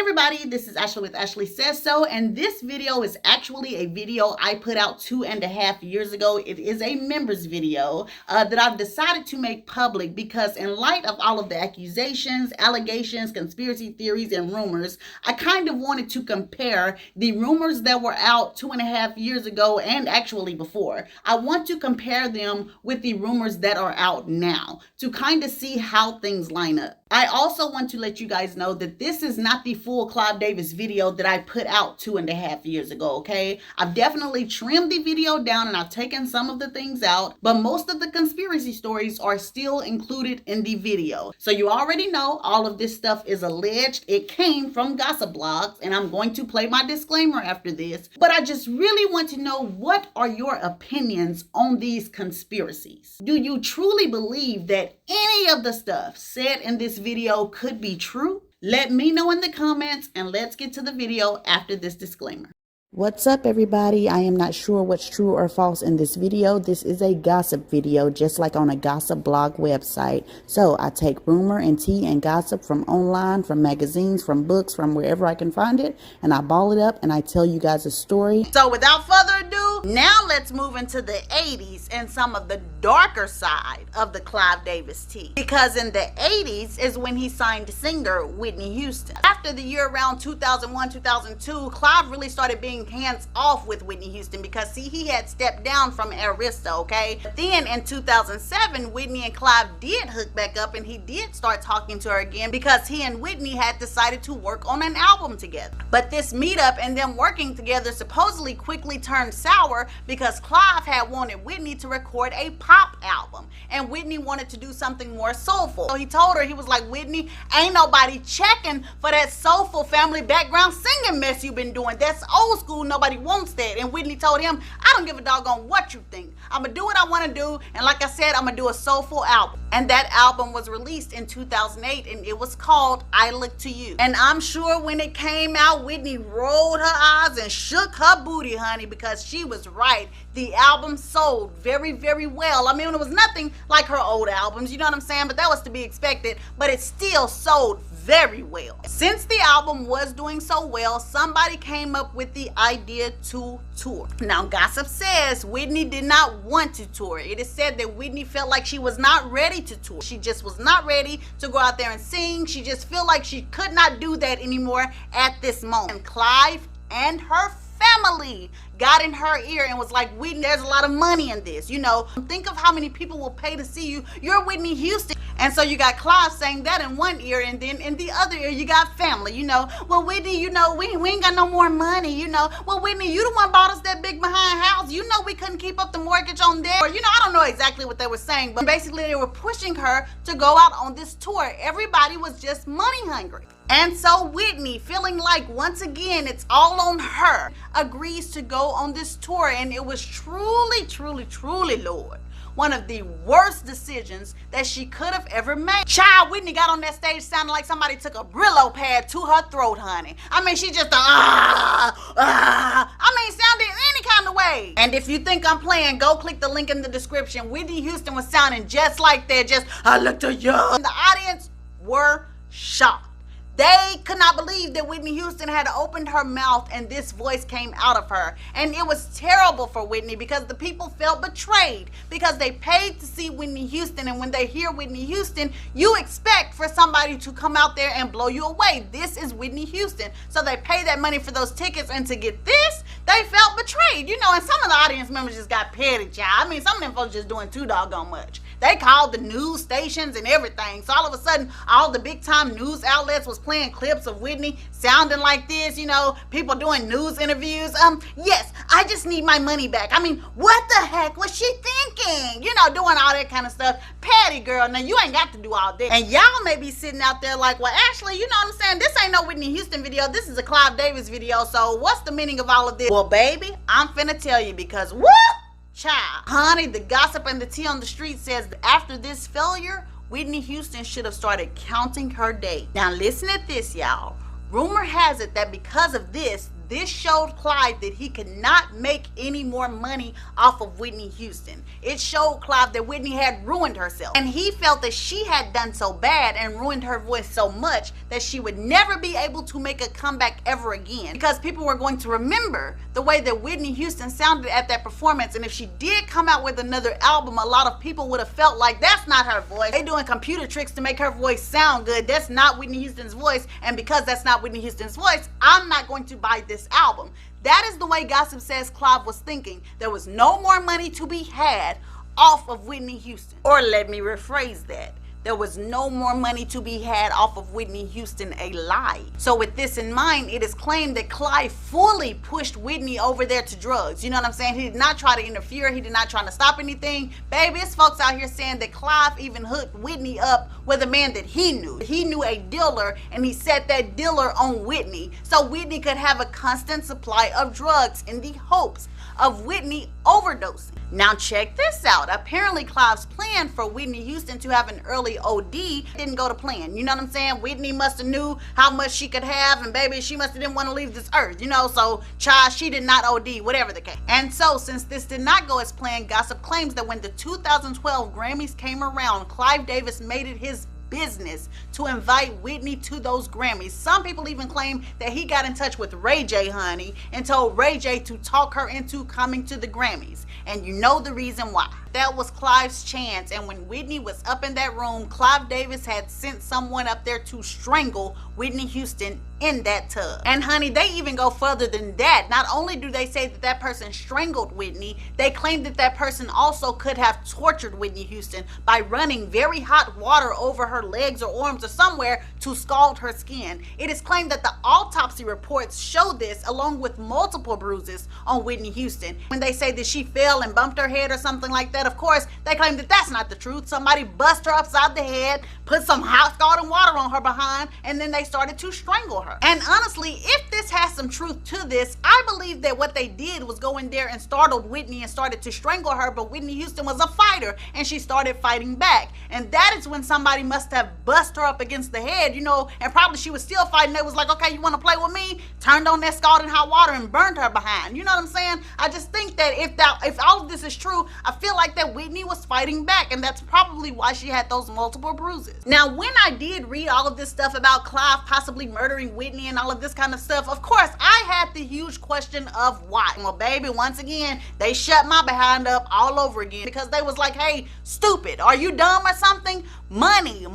everybody, this is Ashley with Ashley Says So, and this video is actually a video I put out 2.5 years ago. It is a members video that I've decided to make public because in light of all of the accusations, allegations, conspiracy theories, and rumors, I kind of wanted to compare the rumors that were out 2.5 years ago and actually before. I want to compare them with the rumors that are out now to kind of see how things line up. I also want to let you guys know that this is not the full Clive Davis video that I put out 2.5 years ago, okay? I've definitely trimmed the video down and I've taken some of the things out, but most of the conspiracy stories are still included in the video. So you already know all of this stuff is alleged. It came from gossip blogs, and I'm going to play my disclaimer after this, but I just really want to know, what are your opinions on these conspiracies? Do you truly believe that any of the stuff said in this video could be true? Let me know in the comments, and let's get to the video after this disclaimer. What's up, everybody? I am not sure what's true or false in this video. This is a gossip video, just like on a gossip blog website. So I take rumor and tea and gossip from online, from magazines, from books, from wherever I can find it, and I ball it up and I tell you guys a story. So without further ado, now let's move into the 80s and some of the darker side of the Clive Davis tea. Because in the 80s is when he signed singer Whitney Houston. After the year around 2001, 2002, Clive really started being hands off with Whitney Houston because, see, he had stepped down from Aretha, okay? But then in 2007, Whitney and Clive did hook back up, and he did start talking to her again because he and Whitney had decided to work on an album together. But this meetup and them working together supposedly quickly turned sour because Clive had wanted Whitney to record a pop album, and Whitney wanted to do something more soulful. So he told her, he was like, Whitney, ain't nobody checking for that soulful family background singing mess you've been doing. That's old school. Nobody wants that. And Whitney told him, I don't give a doggone what you think. I'm gonna do what I want to do, and like I said, I'm gonna do a soulful album. And that album was released in 2008, and it was called I Look to You. And I'm sure when it came out, Whitney rolled her eyes and shook her booty, honey, because she was right. The album sold very, very well. I mean, it was nothing like her old albums, you know what I'm saying? But that was to be expected, but it still sold very well. Since the album was doing so well, somebody came up with the idea to tour. Now, gossip says Whitney did not want to tour. It is said that Whitney felt like she was not ready to tour. She just was not ready to go out there and sing. She just felt like she could not do that anymore at this moment. And Clive and her family got in her ear and was like, Whitney, there's a lot of money in this. You know, think of how many people will pay to see you. You're Whitney Houston. And so you got Clive saying that in one ear, and then in the other ear you got family, you know. Well, Whitney, you know, we ain't got no more money, you know. Well, Whitney, you the one bought us that big behind house. You know we couldn't keep up the mortgage on that. Or, you know, I don't know exactly what they were saying, but basically they were pushing her to go out on this tour. Everybody was just money hungry. And so Whitney, feeling like once again it's all on her, agrees to go on this tour. And it was truly, truly, truly, Lord, one of the worst decisions that she could have ever made. Child, Whitney got on that stage sounding like somebody took a Brillo pad to her throat, honey. I mean, she just sounded any kind of way. And if you think I'm playing, go click the link in the description. Whitney Houston was sounding just like that, just, I looked at you. And the audience were shocked. They could not believe that Whitney Houston had opened her mouth and this voice came out of her. And it was terrible for Whitney because the people felt betrayed because they paid to see Whitney Houston. And when they hear Whitney Houston, you expect for somebody to come out there and blow you away. This is Whitney Houston. So they pay that money for those tickets, and to get this, they felt betrayed. You know, and some of the audience members just got petty, child. I mean, some of them folks just doing too doggone much. They called the news stations and everything. So all of a sudden, all the big time news outlets was playing clips of Whitney sounding like this, you know, people doing news interviews. Yes, I just need my money back. I mean, what the heck was she thinking? You know, doing all that kind of stuff. Patty girl, now you ain't got to do all that. And y'all may be sitting out there like, well, Ashley, you know what I'm saying? This ain't no Whitney Houston video. This is a Clive Davis video. So what's the meaning of all of this? Well, baby, I'm finna tell you because whoop! Child, honey, the gossip and the tea on the street says that after this failure, Whitney Houston should have started counting her days. Now listen at this, y'all. Rumor has it that because of this, this showed Clive that he could not make any more money off of Whitney Houston. It showed Clive that Whitney had ruined herself, and he felt that she had done so bad and ruined her voice so much that she would never be able to make a comeback ever again, because people were going to remember the way that Whitney Houston sounded at that performance. And if she did come out with another album, a lot of people would have felt like that's not her voice. They doing computer tricks to make her voice sound good. That's not Whitney Houston's voice, and because that's not Whitney Houston's voice, I'm not going to buy this album. That is the way Gossip Says Clive was thinking. There was no more money to be had off of Whitney Houston. Or let me rephrase that. There was no more money to be had off of Whitney Houston alive. So with this in mind, it is claimed that Clive fully pushed Whitney over there to drugs. You know what I'm saying? He did not try to interfere. He did not try to stop anything. Baby, it's folks out here saying that Clive even hooked Whitney up with a man that he knew. He knew a dealer, and he set that dealer on Whitney so Whitney could have a constant supply of drugs in the hopes of Whitney overdosing. Now check this out. Apparently Clive's plan for Whitney Houston to have an early OD didn't go to plan. You know what I'm saying? Whitney must have knew how much she could have, and baby, she must have didn't want to leave this earth, you know, so child, she did not OD, whatever the case. And so since this did not go as planned, gossip claims that when the 2012 Grammys came around, Clive Davis made it his business to invite Whitney to those Grammys. Some people even claim that he got in touch with Ray J, honey, and told Ray J to talk her into coming to the Grammys. And you know the reason why. That was Clive's chance, and when Whitney was up in that room, Clive Davis had sent someone up there to strangle Whitney Houston in that tub. And honey, they even go further than that. Not only do they say that that person strangled Whitney, they claim that that person also could have tortured Whitney Houston by running very hot water over her legs or arms or somewhere to scald her skin. It is claimed that the autopsy reports show this, along with multiple bruises on Whitney Houston. When they say that she fell and bumped her head or something like that, of course, they claim that that's not the truth. Somebody bust her upside the head, put some hot scalding water on her behind, and then they started to strangle her. And honestly, if this has some truth to this, I believe that what they did was go in there and startled Whitney and started to strangle her, but Whitney Houston was a fighter and she started fighting back. And that is when somebody must have bust her up against the head, you know, and probably she was still fighting. They was like, okay, you want to play with me? Turned on that scalding hot water and burned her behind. You know what I'm saying? I just think that if all of this is true, I feel like that Whitney was fighting back, and that's probably why she had those multiple bruises. Now, when I did read all of this stuff about Clive possibly murdering Whitney and all of this kind of stuff, of course, I had the huge question of why. Well, baby, once again, they shut my behind up all over again because they was like, hey, stupid, are you dumb or something? Money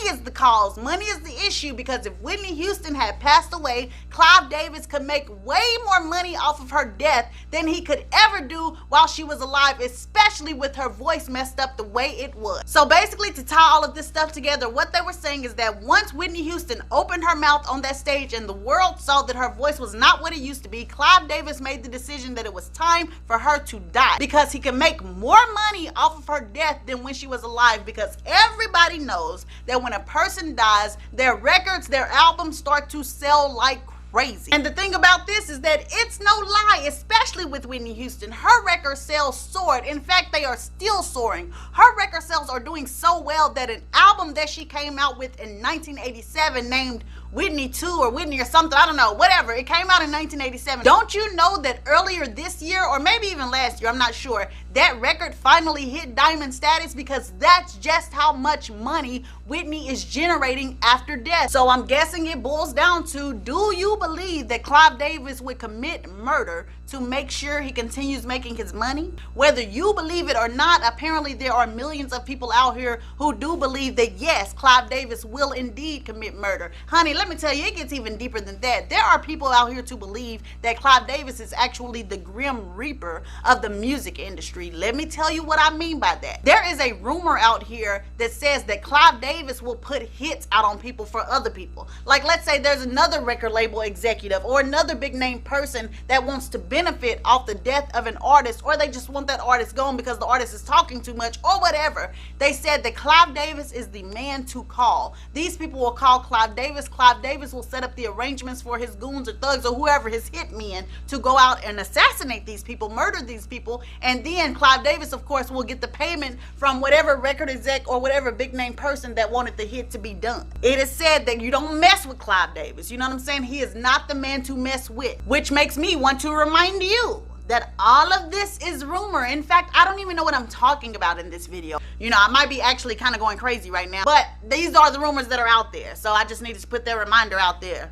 is the cause. Money is the issue, because if Whitney Houston had passed away, Clive Davis could make way more money off of her death than he could ever do while she was alive, especially with her voice messed up the way it was. So basically, to tie all of this stuff together, what they were saying is that once Whitney Houston opened her mouth on that stage and the world saw that her voice was not what it used to be, Clive Davis made the decision that it was time for her to die, because he could make more money off of her death than when she was alive, because everybody knows that when a person dies, their records, their albums start to sell like crazy. And the thing about this is that it's no lie, especially with Whitney Houston. Her record sales soared. In fact, they are still soaring. Her record sales are doing so well that an album that she came out with in 1987 named Whitney 2 or Whitney or something, I don't know, whatever. It came out in 1987. Don't you know that earlier this year, or maybe even last year, I'm not sure, that record finally hit diamond status, because that's just how much money Whitney is generating after death. So I'm guessing it boils down to, do you believe that Clive Davis would commit murder to make sure he continues making his money? Whether you believe it or not, apparently there are millions of people out here who do believe that yes, Clive Davis will indeed commit murder. Honey, let me tell you, it gets even deeper than that. There are people out here to believe that Clive Davis is actually the Grim Reaper of the music industry. Let me tell you what I mean by that. There is a rumor out here that says that Clive Davis will put hits out on people for other people. Like, let's say there's another record label executive or another big name person that wants to benefit off the death of an artist, or they just want that artist gone because the artist is talking too much or whatever. They said that Clive Davis is the man to call. These people will call Clive Davis. Clive Clive Davis will set up the arrangements for his goons or thugs or whoever, his hitmen, to go out and assassinate these people, murder these people, and then Clive Davis, of course, will get the payment from whatever record exec or whatever big name person that wanted the hit to be done. It is said that you don't mess with Clive Davis. You know what I'm saying? He is not the man to mess with, which makes me want to remind you that all of this is rumor. In fact, I don't even know what I'm talking about in this video. You know, I might be actually kind of going crazy right now, but these are the rumors that are out there. So I just need to put that reminder out there.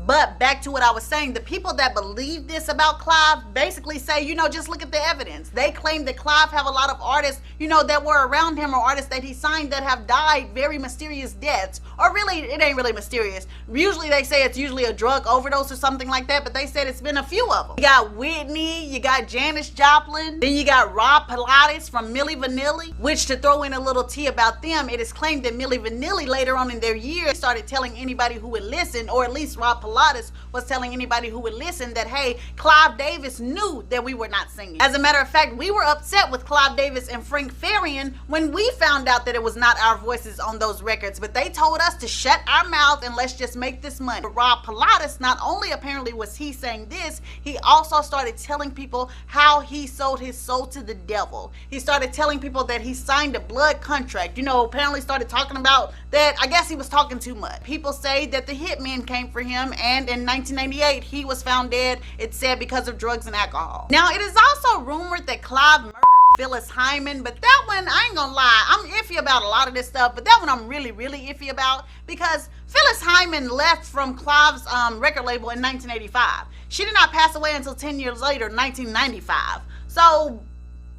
But back to what I was saying, the people that believe this about Clive basically say, you know, just look at the evidence. They claim that Clive have a lot of artists, you know, that were around him or artists that he signed that have died very mysterious deaths. Or really, it ain't really mysterious. Usually they say it's usually a drug overdose or something like that, but they said it's been a few of them. You got Whitney, you got Janis Joplin, then you got Rob Pilates from Milli Vanilli, which, to throw in a little tea about them, it is claimed that Milli Vanilli later on in their years started telling anybody who would listen, or at least Rob Pilates was telling anybody who would listen, that, hey, Clive Davis knew that we were not singing. As a matter of fact, we were upset with Clive Davis and Frank Farian when we found out that it was not our voices on those records, but they told us to shut our mouth and let's just make this money. But Rob Pilates, not only apparently was he saying this, he also started telling people how he sold his soul to the devil. He started telling people that he signed a blood contract. You know, apparently started talking about that. I guess he was talking too much. People say that the hitmen came for him, and in 1998 he was found dead, it said, because of drugs and alcohol. Now, it is also rumored that Clive murdered Phyllis Hyman, but that one, I ain't gonna lie, I'm iffy about a lot of this stuff, but that one I'm really iffy about, because Phyllis Hyman left from Clive's record label in 1985. She did not pass away until 10 years later, 1995. So,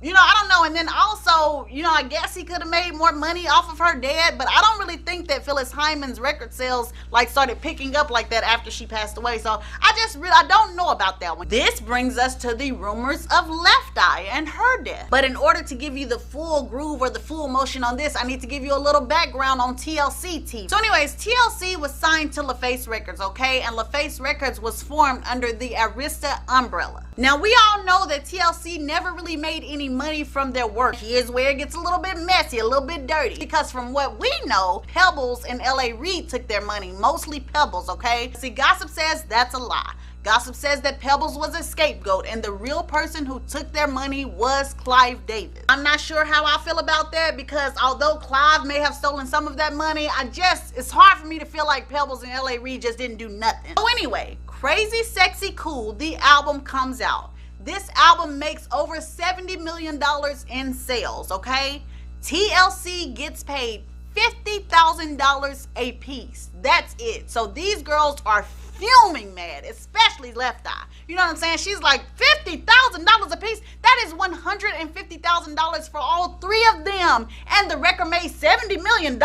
you know, I don't know. And then also, you know, I guess he could have made more money off of her dead, but I don't really think that Phyllis Hyman's record sales like started picking up like that after she passed away. So I don't know about that one. This brings us to the rumors of Left Eye and her death. But in order to give you the full groove or the full emotion on this, I need to give you a little background on TLC TV. So anyways, TLC was signed to LaFace Records, okay? And LaFace Records was formed under the Arista umbrella. Now, we all know that TLC never really made any money from their work. Here's where it gets a little bit messy, a little bit dirty, because from what we know, Pebbles and L.A. Reid took their money, mostly Pebbles, okay? See, gossip says that's a lie. Gossip says that Pebbles was a scapegoat and the real person who took their money was Clive Davis. I'm not sure how I feel about that, because although Clive may have stolen some of that money, it's hard for me to feel like Pebbles and L.A. Reid just didn't do nothing. So anyway, Crazy Sexy Cool, the album comes out. This album makes over $70 million in sales, okay? TLC gets paid $50,000 a piece. That's it. So these girls are fuming mad, especially Left Eye. You know what I'm saying? She's like, $50,000 a piece? That is $150,000 for all three of them. And the record made $70 million?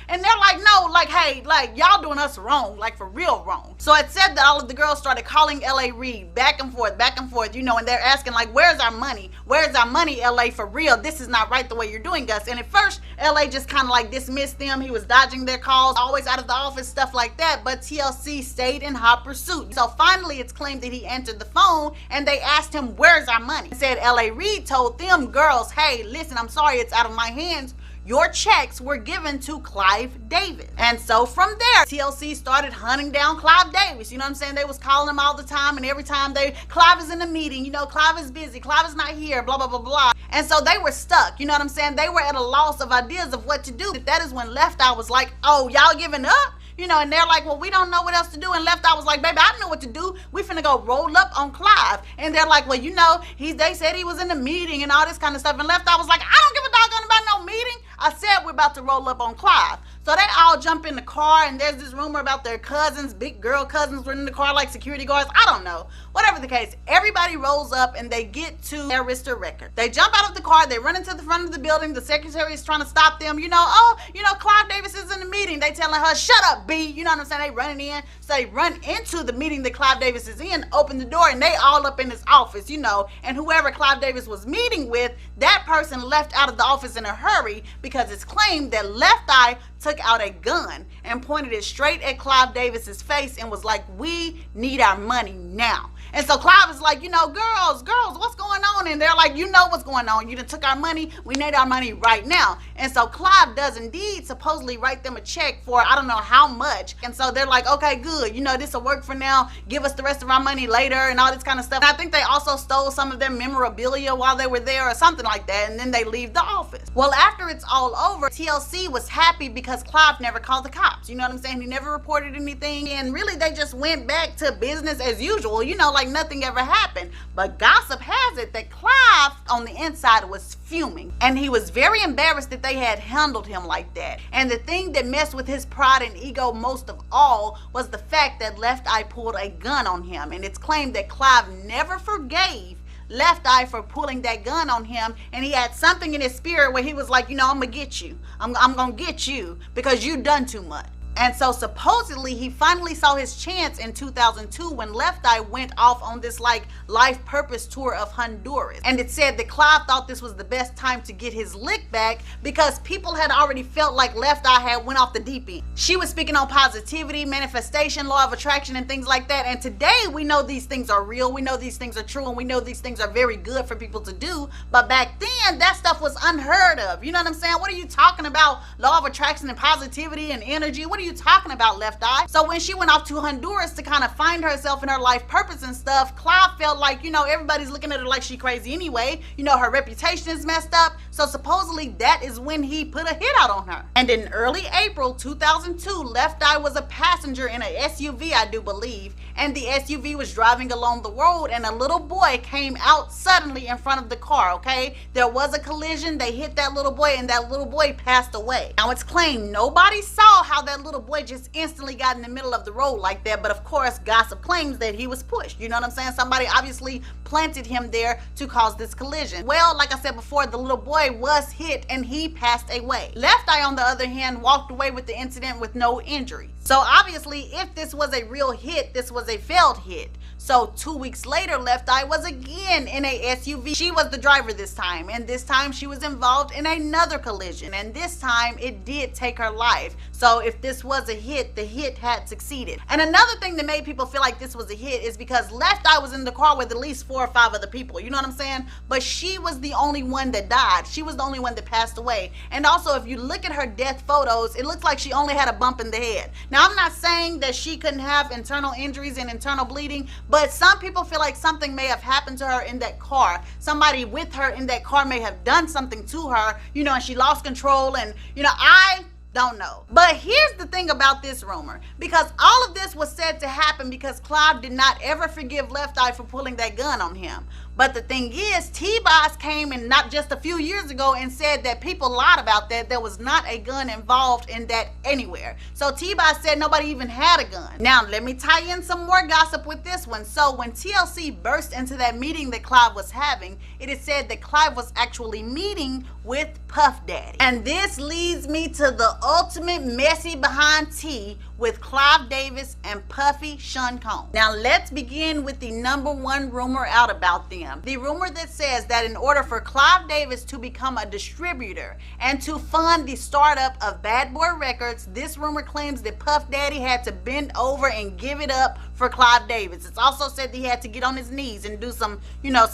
And they're like, no, like, hey, like, y'all doing us wrong, like, for real wrong. So it said that all of the girls started calling L.A. Reid back and forth, you know, and they're asking, like, where's our money? Where's our money, L.A., for real? This is not right the way you're doing us. And at first, L.A. just kind of like dismissed them. He was dodging their calls, always out of the office, stuff like that. But TLC stayed in hot pursuit. So finally, it's claimed that he answered the phone and they asked him, where's our money? He said L.A. Reid told them girls, hey, listen, I'm sorry, it's out of my hands. Your checks were given to Clive Davis. And so from there, TLC started hunting down Clive Davis. You know what I'm saying? They was calling him all the time, and every time Clive is in a meeting, you know, Clive is busy, Clive is not here, blah, blah, blah, blah. And so they were stuck. You know what I'm saying? They were at a loss of ideas of what to do. That is when Left Eye was like, oh, y'all giving up? You know, and they're like, well, we don't know what else to do. And Left Eye was like, baby, I know what to do. We finna go roll up on Clive. And they're like, well, you know, they said he was in a meeting and all this kind of stuff. And Left Eye was like, I don't give a doggone about no meeting. I said we're about to roll up on Clive. So they all jump in the car, and there's this rumor about their cousins, big girl cousins were in the car like security guards. I don't know. Whatever the case, everybody rolls up and they get to Arista Records. They jump out of the car, they run into the front of the building. The secretary is trying to stop them. You know, oh, you know, Clive Davis is in the meeting. They telling her, shut up, B. You know what I'm saying? They running in. So they run into the meeting that Clive Davis is in, open the door, and they all up in his office, you know. And whoever Clive Davis was meeting with, that person left out of the office in a hurry because it's claimed that Left Eye took out a gun and pointed it straight at Clive Davis's face and was like, we need our money now. And so Clive is like, girls, what's going on? And they're like, you know what's going on. You done took our money. We need our money right now. And so Clive does indeed supposedly write them a check for I don't know how much. And so they're like, okay, good. This will work for now. Give us the rest of our money later and all this kind of stuff. And I think they also stole some of their memorabilia while they were there or something like that. And then they leave the office. Well, after it's all over, TLC was happy because Clive never called the cops. You know what I'm saying? He never reported anything. And really, they just went back to business as usual, like nothing ever happened. But gossip has it that Clive on the inside was fuming. And he was very embarrassed that they had handled him like that. And the thing that messed with his pride and ego most of all was the fact that Left Eye pulled a gun on him. And it's claimed that Clive never forgave Left Eye for pulling that gun on him, and he had something in his spirit where he was like, I'm gonna get you. I'm gonna get you because you done too much. And so supposedly he finally saw his chance in 2002 when Left Eye went off on this life purpose tour of Honduras. And it said that Clive thought this was the best time to get his lick back because people had already felt like Left Eye had went off the deep end. She was speaking on positivity, manifestation, law of attraction, and things like that. And today we know these things are real. We know these things are true, and we know these things are very good for people to do. But back then that stuff was unheard of. You know what I'm saying? What are you talking about? Law of attraction and positivity and energy? What are you talking about, Left Eye? So when she went off to Honduras to kind of find herself and her life purpose and stuff, Clive felt like, everybody's looking at her like she crazy anyway. Her reputation is messed up. So supposedly that is when he put a hit out on her. And in early April 2002, Left Eye was a passenger in an SUV, I do believe. And the SUV was driving along the road and a little boy came out suddenly in front of the car, okay? There was a collision. They hit that little boy and that little boy passed away. Now it's claimed nobody saw how that little boy just instantly got in the middle of the road like that. But of course, gossip claims that he was pushed. You know what I'm saying? Somebody obviously planted him there to cause this collision. Well, like I said before, the little boy was hit and he passed away. Left Eye, on the other hand, walked away with the incident with no injuries. So obviously, if this was a real hit, this was a failed hit. So 2 weeks later, Left Eye was again in a SUV. She was the driver this time, and this time she was involved in another collision, and this time it did take her life. So if this was a hit, the hit had succeeded. And another thing that made people feel like this was a hit is because Left Eye was in the car with at least 4 or 5 other people. You know what I'm saying? But she was the only one that died. She was the only one that passed away. And also, if you look at her death photos, it looks like she only had a bump in the head. Now, I'm not saying that she couldn't have internal injuries and internal bleeding, but some people feel like something may have happened to her in that car. Somebody with her in that car may have done something to her, and she lost control. And, I don't know. But here's the thing about this rumor, because all of this was said to happen because Clive did not ever forgive Left Eye for pulling that gun on him. But the thing is, T-Boz came and not just a few years ago and said that people lied about that. There was not a gun involved in that anywhere. So T-Boz said nobody even had a gun. Now, let me tie in some more gossip with this one. So when TLC burst into that meeting that Clive was having, it is said that Clive was actually meeting with Puff Daddy. And this leads me to the ultimate messy behind tea with Clive Davis and Puffy Sean Combs. Now let's begin with the #1 rumor out about them. The rumor that says that in order for Clive Davis to become a distributor and to fund the startup of Bad Boy Records, this rumor claims that Puff Daddy had to bend over and give it up for Clive Davis. It's also said that he had to get on his knees and do some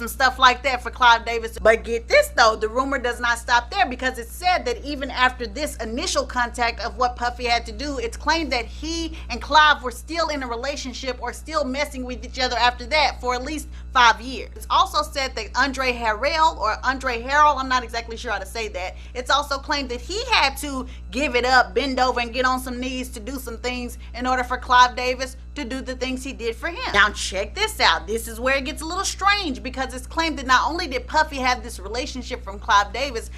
stuff like that for Clive Davis. But get this though, the rumor does not stop there, because it's said that even after this initial contact of what Puffy had to do, it's claimed that he and Clive were still in a relationship or still messing with each other after that for at least 5 years. It's also said that Andre Harrell, I'm not exactly sure how to say that. It's also claimed that he had to give it up, bend over and get on some knees to do some things in order for Clive Davis to do the things he did for him. Now check this out. This is where it gets a little strange, because it's claimed that not only did Puffy have this relationship from Clive Davis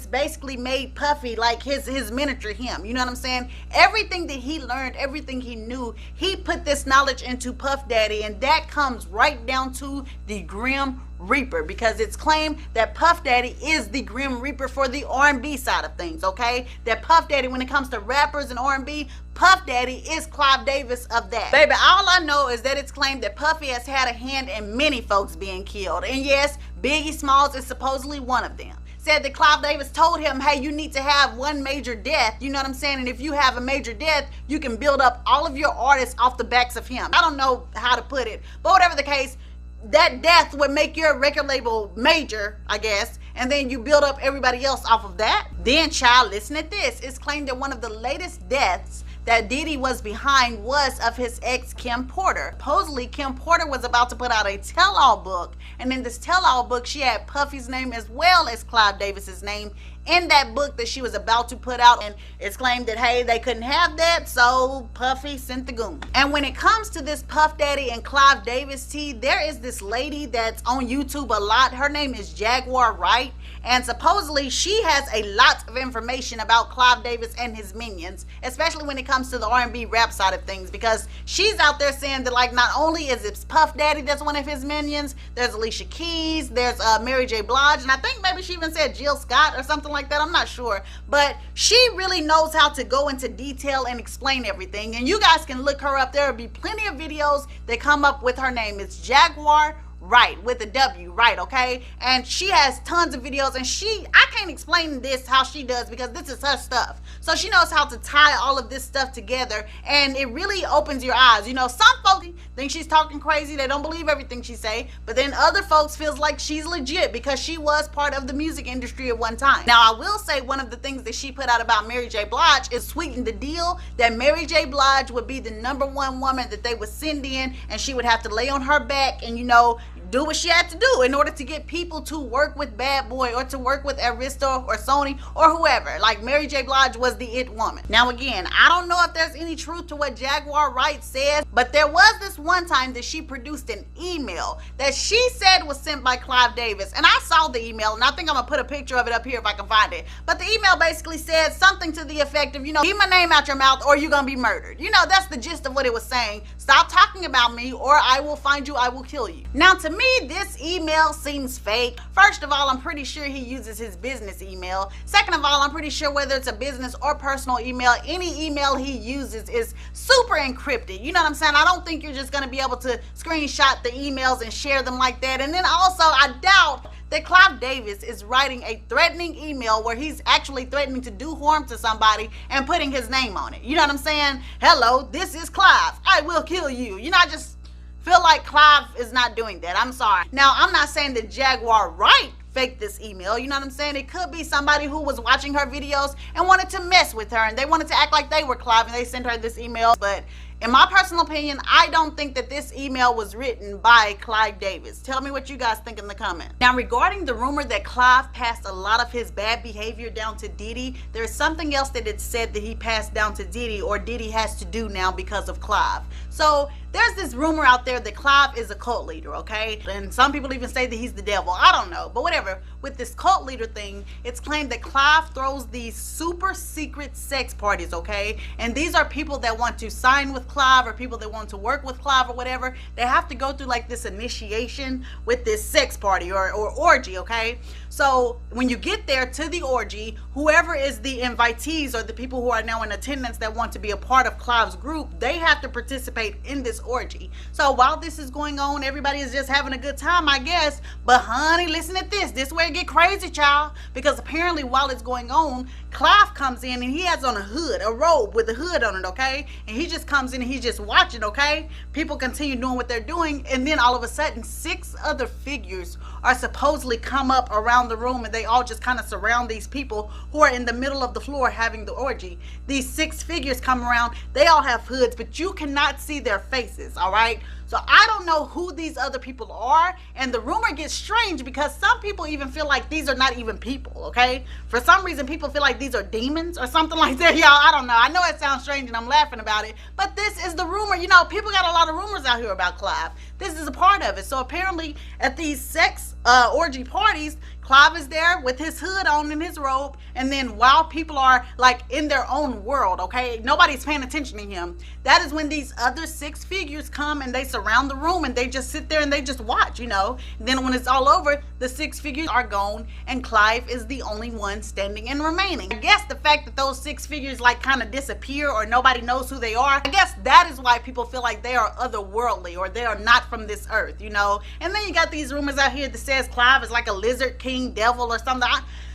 basically made Puffy like his miniature him. You know what I'm saying? Everything that he learned, everything he knew, he put this knowledge into Puff Daddy, and that comes right down to the Grim Reaper, because it's claimed that Puff Daddy is the Grim Reaper for the R&B side of things, okay? That Puff Daddy, when it comes to rappers and R&B, Puff Daddy is Clive Davis of that. Baby, all I know is that it's claimed that Puffy has had a hand in many folks being killed. And yes, Biggie Smalls is supposedly one of them. said that Clive Davis told him, hey, you need to have one major death, you know what I'm saying? And if you have a major death, you can build up all of your artists off the backs of him. I don't know how to put it, but whatever the case, that death would make your record label major, I guess, and then you build up everybody else off of that. Then, child, listen at this. It's claimed that one of the latest deaths that Diddy was behind was of his ex, Kim Porter. Supposedly, Kim Porter was about to put out a tell-all book, and in this tell-all book, she had Puffy's name as well as Clive Davis's name in that book that she was about to put out, and it's claimed that, hey, they couldn't have that, so Puffy sent the goon. And when it comes to this Puff Daddy and Clive Davis tea, there is this lady that's on YouTube a lot. Her name is Jaguar Wright, and supposedly she has a lot of information about Clive Davis and his minions, especially when it comes to the R&B rap side of things, because she's out there saying that, like, not only is it Puff Daddy that's one of his minions, there's Alicia Keys, there's Mary J. Blige, and I think maybe she even said Jill Scott or something like that. I'm not sure, but she really knows how to go into detail and explain everything, and you guys can look her up. There will be plenty of videos that come up with her name. It's Jaguar Right, with a W, right, okay? And she has tons of videos, and I can't explain this how she does, because this is her stuff. So she knows how to tie all of this stuff together, and it really opens your eyes. You know, some folks think she's talking crazy. They don't believe everything she say, but then other folks feels like she's legit because she was part of the music industry at one time. Now, I will say one of the things that she put out about Mary J. Blige is sweeten the deal, that Mary J. Blige would be the #1 woman that they would send in, and she would have to lay on her back and, you know, do what she had to do in order to get people to work with Bad Boy or to work with Arista or Sony or whoever. Like, Mary J. Blige was the it woman. Now, again, I don't know if there's any truth to what Jaguar Wright says, but there was this one time that she produced an email that she said was sent by Clive Davis, and I saw the email, and I think I'm gonna put a picture of it up here if I can find it. But the email basically said something to the effect of, you know, keep my name out your mouth or you're gonna be murdered. You know, that's the gist of what it was saying. Stop talking about me or I will find you, I will kill you. Now, to me, this email seems fake. First of all, I'm pretty sure he uses his business email. Second of all, I'm pretty sure whether it's a business or personal email, any email he uses is super encrypted. You know what I'm saying? I don't think you're just gonna be able to screenshot the emails and share them like that. And then also, I doubt that Clive Davis is writing a threatening email where he's actually threatening to do harm to somebody and putting his name on it. You know what I'm saying? Hello, this is Clive. I will kill you. You know, I just feel like Clive is not doing that. I'm sorry. Now, I'm not saying that Jaguar Wright faked this email. You know what I'm saying? It could be somebody who was watching her videos and wanted to mess with her, and they wanted to act like they were Clive, and they sent her this email. But in my personal opinion, I don't think that this email was written by Clive Davis. Tell me what you guys think in the comments. Now, regarding the rumor that Clive passed a lot of his bad behavior down to Diddy, there's something else that it said that he passed down to Diddy, or Diddy has to do now because of Clive. So there's this rumor out there that Clive is a cult leader, okay? And some people even say that he's the devil. I don't know, but whatever. With this cult leader thing, it's claimed that Clive throws these super secret sex parties, okay? And these are people that want to sign with Clive, or people that want to work with Clive or whatever. They have to go through like this initiation with this sex party or orgy, okay? So when you get there to the orgy, whoever is the invitees or the people who are now in attendance that want to be a part of Clive's group, they have to participate in this orgy. So while this is going on, everybody is just having a good time, I guess. But honey, listen to this. This is where it get crazy, child. Because apparently while it's going on, Clive comes in and he has on a hood, a robe with a hood on it, okay? And he just comes in and he's just watching, okay? People continue doing what they're doing, and then all of a sudden 6 other figures are supposedly come up around the room, and they all just kind of surround these people who are in the middle of the floor having the orgy. These 6 figures come around. They all have hoods, but you cannot see their faces, all right? So I don't know who these other people are, and the rumor gets strange because some people even feel like these are not even people, okay? For some reason, people feel like these are demons or something like that, y'all. I don't know. I know it sounds strange and I'm laughing about it, but this is the rumor. You know, people got a lot of rumors out here about Clive. This is a part of it. So apparently at these sex orgy parties, Clive is there with his hood on and his robe, and then while people are like in their own world, okay, nobody's paying attention to him, that is when these other 6 figures come and they surround the room and they just sit there and they just watch, you know. And then when it's all over, the 6 figures are gone and Clive is the only one standing and remaining. I guess the fact that those 6 figures like kind of disappear or nobody knows who they are, I guess that is why people feel like they are otherworldly or they are not from this earth, you know. And then you got these rumors out here that says Clive is like a lizard king king devil or something.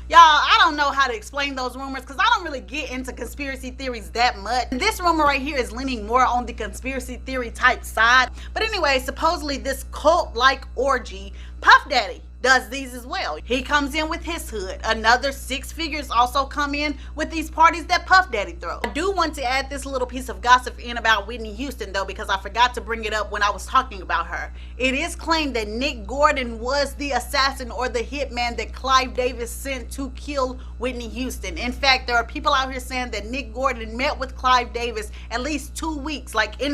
Y'all, I don't know how to explain those rumors because I don't really get into conspiracy theories that much. This rumor right here is leaning more on the conspiracy theory type side. But anyway, supposedly this cult-like orgy, Puff Daddy does these as well. He comes in with his hood. Another 6 figures also come in with these parties that Puff Daddy throws. I do want to add this little piece of gossip in about Whitney Houston though, because I forgot to bring it up when I was talking about her. It is claimed that Nick Gordon was the assassin or the hitman that Clive Davis sent to kill Whitney Houston. In fact, there are people out here saying that Nick Gordon met with Clive Davis at least 2 weeks, like an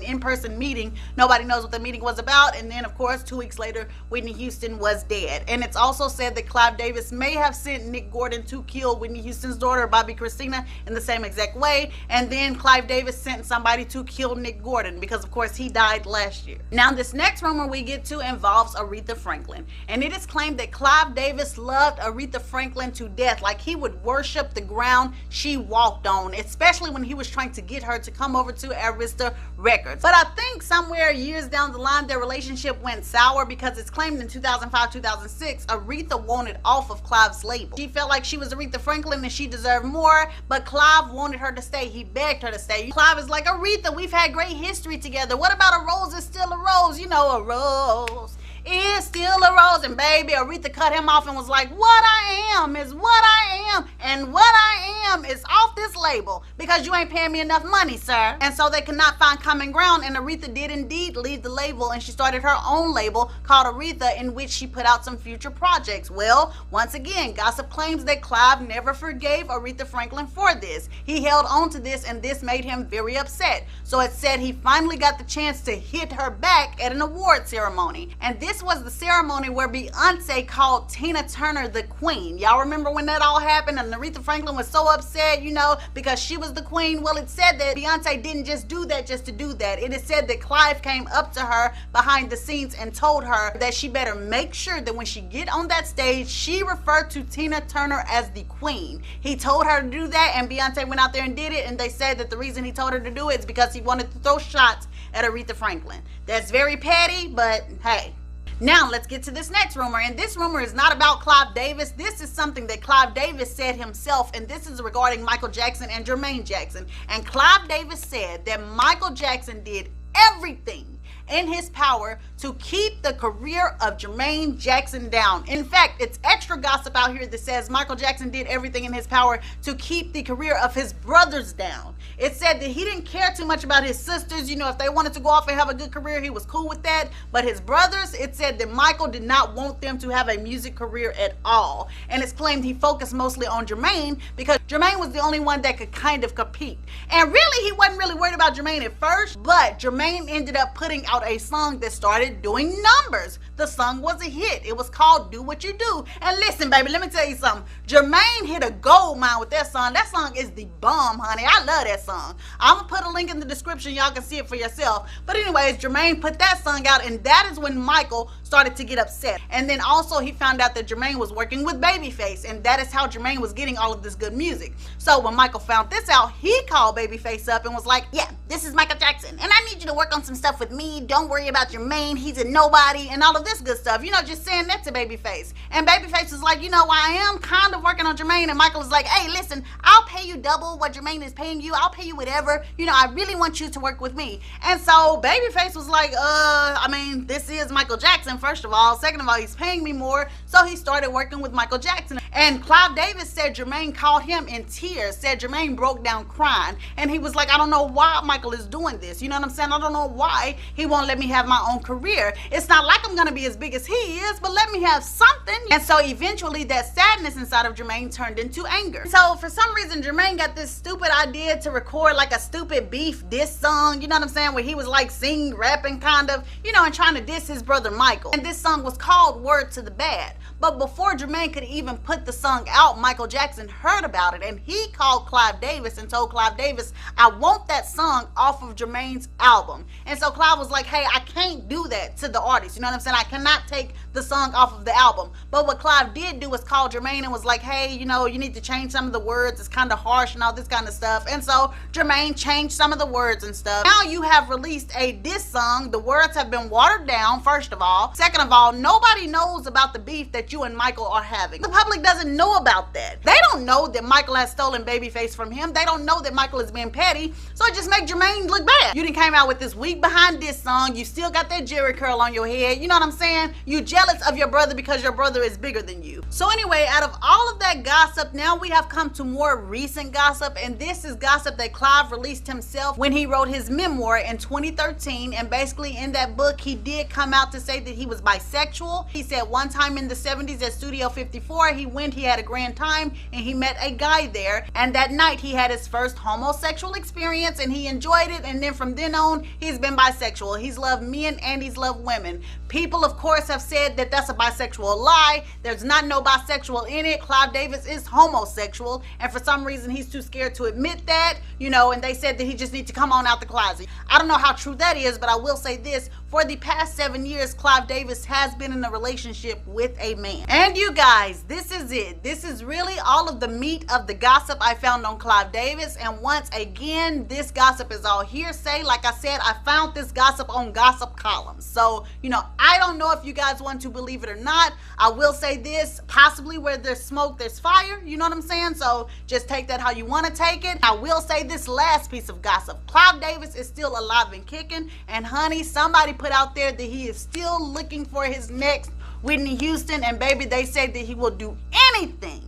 in-person meeting. Nobody knows what the meeting was about. And then of course, 2 weeks later, Whitney Houston was dead. And it's also said that Clive Davis may have sent Nick Gordon to kill Whitney Houston's daughter, Bobby Christina, in the same exact way. And then Clive Davis sent somebody to kill Nick Gordon because of course he died last year. Now this next rumor we get to involves Aretha Franklin. And it is claimed that Clive Davis loved Aretha Franklin to death. Like he would worship the ground she walked on, especially when he was trying to get her to come over to Arista Records. But I think somewhere years down the line their relationship went sour because it's claimed in 2005-2006 Aretha wanted off of Clive's label. She felt like she was Aretha Franklin and she deserved more, but Clive wanted her to stay. He begged her to stay. Clive is like, Aretha, we've had great history together. What about a rose is still a rose? You know, a rose is still a rose. And baby, Aretha cut him off and was like, what I am is what I am, and what I am is off this label because you ain't paying me enough money, sir. And so they could not find common ground, and Aretha did indeed leave the label, and she started her own label called Aretha, in which she put out some future projects. Well, once again, gossip claims that Clive never forgave Aretha Franklin for this. He held on to this, and this made him very upset. So it said he finally got the chance to hit her back at an award ceremony. And this was the ceremony where Beyonce called Tina Turner the queen. Y'all remember when that all happened and Aretha Franklin was so upset, you know, because she was the queen? Well, it said that Beyonce didn't just do that just to do that. It is said that Clive came up to her behind the scenes and told her that she better make sure that when she get on that stage, she referred to Tina Turner as the queen. He told her to do that, and Beyonce went out there and did it, and they said that the reason he told her to do it is because he wanted to throw shots at Aretha Franklin. That's very petty, but hey. Now let's get to this next rumor, and this rumor is not about Clive Davis. This is something that Clive Davis said himself, and this is regarding Michael Jackson and Jermaine Jackson. And Clive Davis said that Michael Jackson did everything in his power to keep the career of Jermaine Jackson down. In fact, it's extra gossip out here that says Michael Jackson did everything in his power to keep the career of his brothers down. It said that he didn't care too much about his sisters. You know, if they wanted to go off and have a good career, he was cool with that. But his brothers, it said that Michael did not want them to have a music career at all. And it's claimed he focused mostly on Jermaine because Jermaine was the only one that could kind of compete. And really, he wasn't really worried about Jermaine at first, but Jermaine ended up putting out a song that started doing numbers. The song was a hit. It was called Do What You Do. And listen, baby, let me tell you something. Jermaine hit a gold mine with that song. That song is the bomb, honey. I love that song. I'm gonna put a link in the description. Y'all can see it for yourself. But anyways, Jermaine put that song out, and that is when Michael started to get upset. And then also he found out that Jermaine was working with Babyface, and that is how Jermaine was getting all of this good music. So when Michael found this out, he called Babyface up and was like, yeah, this is Michael Jackson, and I need you to work on some stuff with me. Don't worry about Jermaine. He's a nobody, and all of this good stuff. You know, just saying that to Babyface. And Babyface was like, you know, I am kind of working on Jermaine. And Michael was like, hey, listen, I'll pay you double what Jermaine is paying you. I'll pay you whatever. You know, I really want you to work with me. And so Babyface was like, I mean, this is Michael Jackson, first of all. Second of all, he's paying me more. So he started working with Michael Jackson. And Clive Davis said Jermaine called him in tears, said Jermaine broke down crying. And he was like, I don't know why Michael is doing this. You know what I'm saying? I don't know why he won't let me have my own career. It's not like I'm going to be as big as he is, but let me have something. And so eventually that sadness inside of Jermaine turned into anger. So for some reason, Jermaine got this stupid idea to record like a stupid beef diss song, you know what I'm saying, where he was like singing, rapping kind of, you know, and trying to diss his brother Michael. And this song was called Word to the Bad. But before Jermaine could even put the song out, Michael Jackson heard about it, and he called Clive Davis and told Clive Davis, I want that song off of Jermaine's album. And so Clive was like, hey, I can't do that to the artist. You know what I'm saying? I cannot take the song off of the album. But what Clive did do was call Jermaine and was like, hey, you know, you need to change some of the words. It's kind of harsh and all this kind of stuff. And so Jermaine changed some of the words and stuff. Now you have released a diss song. The words have been watered down, first of all. Second of all, nobody knows about the beef that that you and Michael are having. The public doesn't know about that. They don't know that Michael has stolen Babyface from him. They don't know that Michael is being petty. So it just makes Jermaine look bad. You didn't came out with this week behind this song. You still got that Jerry curl on your head. You know what I'm saying? You jealous of your brother because your brother is bigger than you. So anyway, out of all of that gossip, now we have come to more recent gossip, and this is gossip that Clive released himself when he wrote his memoir in 2013. And basically in that book, he did come out to say that he was bisexual. He said one time in the 70s at Studio 54, he had a grand time and he met a guy there, and that night he had his first homosexual experience and he enjoyed it, and then from then on he's been bisexual. He's loved men and he's loved women. People of course have said that that's a bisexual lie. There's not no bisexual in it. Clive Davis is homosexual, and for some reason he's too scared to admit that, you know, and they said that he just needs to come on out the closet. I don't know how true that is, but I will say this: for the past 7 years, Clive Davis has been in a relationship with a man. And you guys, this is it. This is really all of the meat of the gossip I found on Clive Davis. And once again, this gossip is all hearsay. Like I said, I found this gossip on gossip columns. So, you know, I don't know if you guys want to believe it or not. I will say this: possibly where there's smoke, there's fire. You know what I'm saying? So just take that how you want to take it. I will say this last piece of gossip: Clive Davis is still alive and kicking. And honey, somebody put out there that he is still looking for his next Whitney Houston, and baby, they say that he will do anything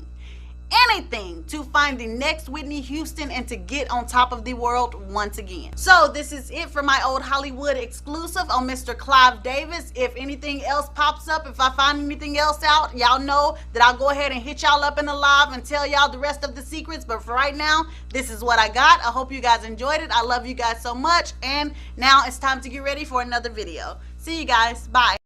to find the next Whitney Houston and to get on top of the world once again. So this is it for my old Hollywood exclusive on Mr. Clive Davis. If anything else pops up, if I find anything else out, y'all know that I'll go ahead and hit y'all up in the live and tell y'all the rest of the secrets. But for right now, this is what I got. I hope you guys enjoyed it. I love you guys so much, and now it's time to get ready for another video. See you guys. Bye.